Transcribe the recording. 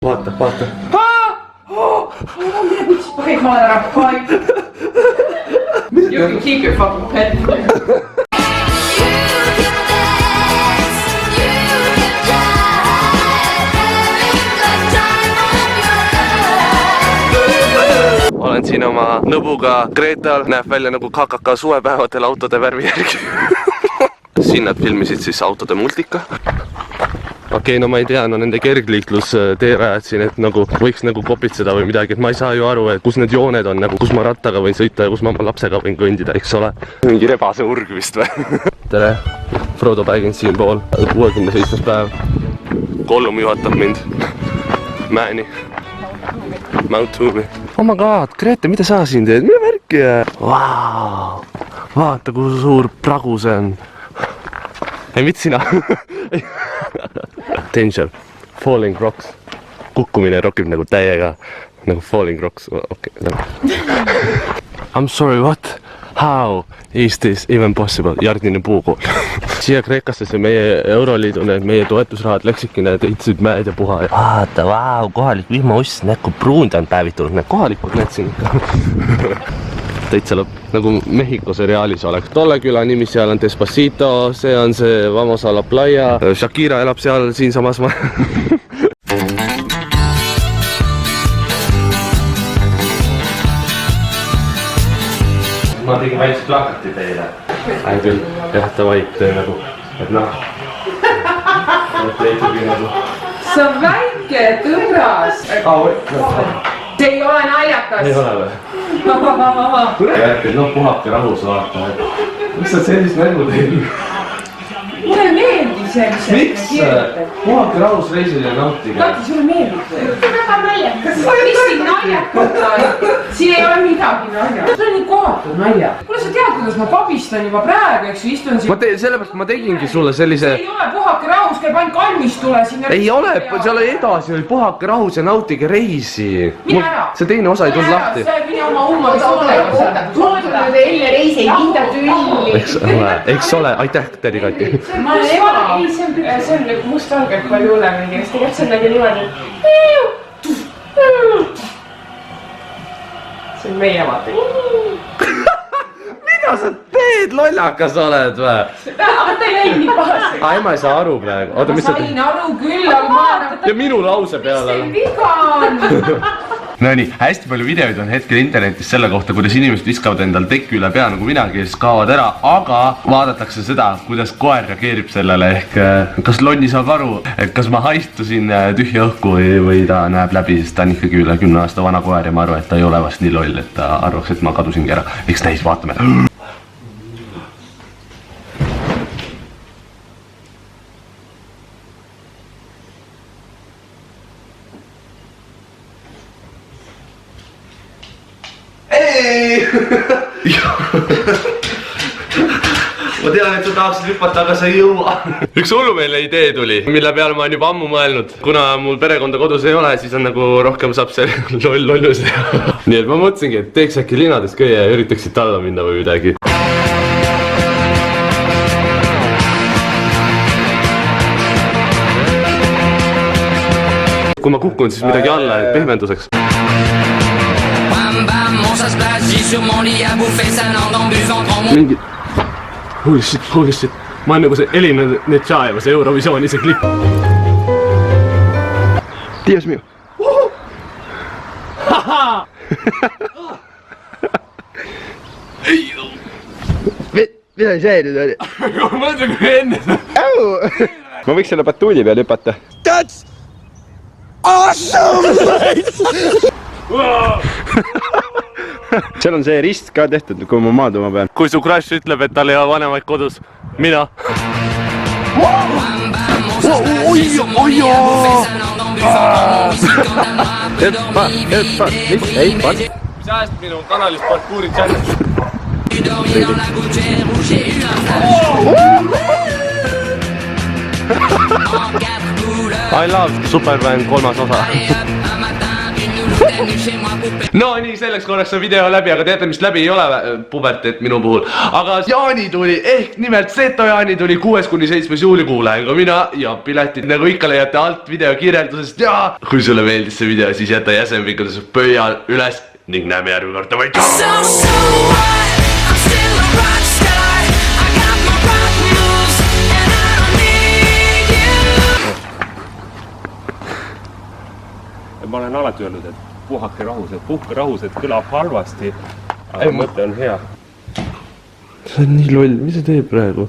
Vaata, vaata. Pahin maad ära, pahin. You can keep your fucking pen. Olen siin oma nõbuga Gretal, näeb välja nagu KKK suvepäevadel autode värvi järgi. Siin nad filmisid siis autode multika. Okei, no ma ei tea, no nende kergliiklus teerajad siin, et nagu võiks nagu kopitseda või midagi, et ma ei saa ju aru, et kus need jooned on, nagu kus ma rattaga võin sõita ja kus ma oma lapsega võin kõndida, eks ole. Mingi rebase urg vist või? Tere, Frodo Baggins siinpool, 67. päev. Gollum juhatab mind. Määni. Mount Doomi. Oh my god, Grete, mida sa siin teed? Mida värki? Vau! Vaata, kui suur pragu see on. Ei, mitte sina. Danger. Falling rocks. Kukkumine rokib nagu täiega. Nagu falling rocks. Okay. I'm sorry, what? How is this even possible? Jardini puukool. Siia Kreekastesse meie Euroliidu need meie toetusrahad läksidki, need eitasid mäed ja puha. Vaata, vau, kohalik vihmauss, näkku pruundi on päevitunud. Need kohalikud need siin ikka. Täitsa lõpp, nagu Mehhiko seriaalis oleks. Tolle küla nimi seal on Despacito, see on see Vamos a la playa. Shakira elab seal siinsamas. Ma tegin väikse plakati teile. Ai küll, jah, ta vaid nagu, et noh. Et ikkagi nagu. See on väike tõbras. See ei ole naljakas. Ei ole või? Järgi, noh puhake rahus vaata. Miks sa sellist mängu teed? Mulle meeldib see, mis sa kirjutad. Puhake rahus reisile nautige. Kati, sulle meeldib see? See on väga naljakas. Mis siin naljakat on? Siin ei ole midagi naljakas. See on nii kohatu nalja. Kuule, sa tead, kuidas ma pabistan juba praegu, eks ju, istun siin. Sellepärast ma tegingi sulle sellise... See ei ole puhake rahus, käib ainult kalmistule sinna... Ei ole, seal edasi oli puhake rahus ja nautige reisi. Mine ära. See teine osa ei tulnud lahti. Mine oma huumoris oota. Tundnud eile reisi ei hinda tülli. Eks ole, aitäh, Teri Kati. Ma olen ema. Ei, see on nagu must-valgelt palju hullem mingi, sest tegelikult see on nagu niimoodi. See on meie vaata. Mida sa teed, lollakas oled või? Aga ta ei läinud nii pahasti. Ai, ma ei saa aru praegu. Oota, mis sa teed? Ma sain aru küll, aga ma... Ja minu lause peale. See viga on. No nii, hästi palju videoid on hetkel internetis selle kohta, kuidas inimesed viskavad endal tekki üle pea nagu minagi ja siis kaovad ära, aga vaadatakse seda, kuidas koer reageerib sellele ehk kas Lonni saab aru, et kas ma haistusin tühja õhku või ta näeb läbi, sest ta on ikkagi üle 10 aasta vana koer ja ma arvan, et ta ei ole vast nii loll, et ta arvaks, et ma kadusingi ära. Eks näis, vaatame. Ma tean, et sa tahaksid hüpata, aga sa ei jõua. Üks hullumeelne idee tuli, mille peale ma olen juba ammu mõelnud. Kuna mul perekonda kodus ei ole, siis on nagu rohkem saab see lollus teha. Nii et ma mõtlesingi, et teeks äkki linades köie ja üritaksid alla minna või midagi. Kui ma kukun, siis midagi alla, et pehmenduseks. Mingi... Holy shit. Ma olen nagu see Elina Netšaeva, see Eurovisiooni see klipp. Dios mio. Mida see nüüd oli? Ma mõtlen kui enne seda. Ma võiks selle batuuni peal hüpata. That's awesome! Seal on see rist ka tehtud, kui ma maaduma pean. Kui su crush ütleb, et tal ei ole vanemaid kodus, mina. Mis ajast minu kanalis parkuuri challenge? I love Superman 3. osa. no nii, selleks korraks on video läbi, aga teate, mis läbi ei ole puberteet minu puhul. Aga Jaani tuli, ehk nimelt Seto Jaani tuli 6.–7. juulikuul ka mina ja piletid nagu ikka leiate alt video kirjeldusest ja kui sulle meeldis see video, siis jäta jäsenpikkudes pöial üles ning näeme järgmine kord. Davai, tšau! Ma olen alati öelnud, et puhake rahus, et puhke rahus, et kõlab halvasti, aga mõte on hea. See on nii loll, mis sa teed praegu?